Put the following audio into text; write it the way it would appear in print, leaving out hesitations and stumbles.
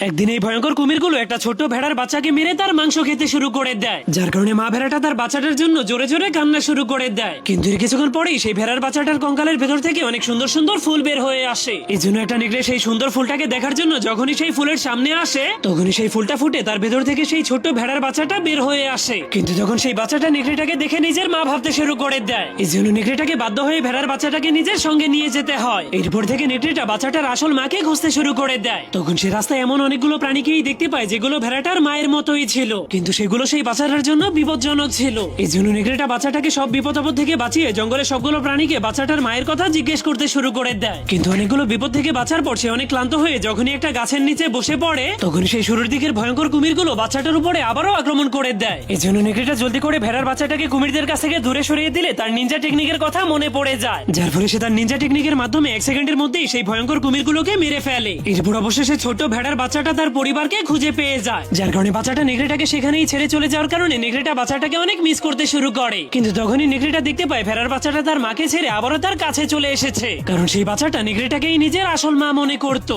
একদিন এই ভয়ঙ্কর কুমিরগুলো একটা ছোট্ট ভেড়ার বাচ্চাকে মেরে তার মাংস খেতে শুরু করে দেয়, যার কারণে মা ভেড়াটা তার বাচ্চাটার জন্য জোরে জোরে কান্না শুরু করে দেয়। কিন্তু এর কিছুক্ষণ পরেই সেই ভেড়ার বাচ্চাটার কঙ্কালের ভেতর থেকে অনেক সুন্দর সুন্দর ফুল বের হয়ে আসে। এই জন্য একটা নেকড়ে সেই সুন্দর ফুলটাকে দেখার জন্য যখনই সেই ফুলের সামনে আসে তখনই সেই ফুলটা ফুটে তার ভেতর থেকে সেই ছোট্ট ভেড়ার বাচ্চাটা বের হয়ে আসে। কিন্তু যখন সেই বাচ্চাটা নেকড়েটাকে দেখে নিজের মা ভাবতে শুরু করে দেয়, এই জন্য নেকড়েটাকে বাধ্য হয়ে ভেড়ার বাচ্চাটাকে নিজের সঙ্গে নিয়ে যেতে হয়। এরপর থেকে নেকড়েটা বাচ্চাটার আসল মাকে খুঁজতে শুরু করে দেয়। তখন সে রাস্তায় এমন অনেকগুলো প্রাণীকেই দেখতে পায় যেগুলো ভেড়াটার মায়ের মতোই ছিল, কিন্তু সেগুলো সেই বাচ্চাটার জন্য বিপজ্জনক ছিল। এই জন্য নেকড়েটা বাচ্চাটাকে সব বিপদ আপদ থেকে বাঁচিয়ে জঙ্গলের সবগুলো প্রাণীকে বাচ্চাটার মায়ের কথা জিজ্ঞেস করতে শুরু করে দেয়। কিন্তু অনেকগুলো বিপদ থেকে বাঁচার পর সে অনেক ক্লান্ত হয়ে যখনই একটা গাছের নিচে বসে পড়ে তখন সেই শুরুর দিকের ভয়ঙ্কর কুমিরগুলো বাচ্চাটার উপরে আবারও আক্রমণ করে দেয়। এই জন্য নেকড়েটা জলদি করে ভেড়ার বাচ্চাটাকে কুমিরদের কাছ থেকে দূরে সরিয়ে দিলে তার নিনজা টেকনিকের কথা মনে পড়ে যায়, যার ফলে সে তার নিনজা টেকনিকের মাধ্যমে 1 সেকেন্ডের মধ্যেই সেই ভয়ঙ্কর কুমিরগুলোকে মেরে ফেলে। এরপর অবশেষে ছোট্ট ভেড়ার বাচ্চাটা তার পরিবারকে খুঁজে পেয়ে যায়, যার কারণে বাচ্চাটা নেকড়েটাকে সেখানেই ছেড়ে চলে যাওয়ার কারণে নেকড়েটা বাচ্চাটাকে অনেক মিস করতে শুরু করে। কিন্তু তখনই নেকড়েটা দেখতে পায় ভেড়ার বাচ্চাটা তার মাকে ছেড়ে আবারও তার কাছে চলে এসেছে, কারণ সেই বাচ্চাটা নেকড়েটাকেই নিজের আসল মা মনে করতো।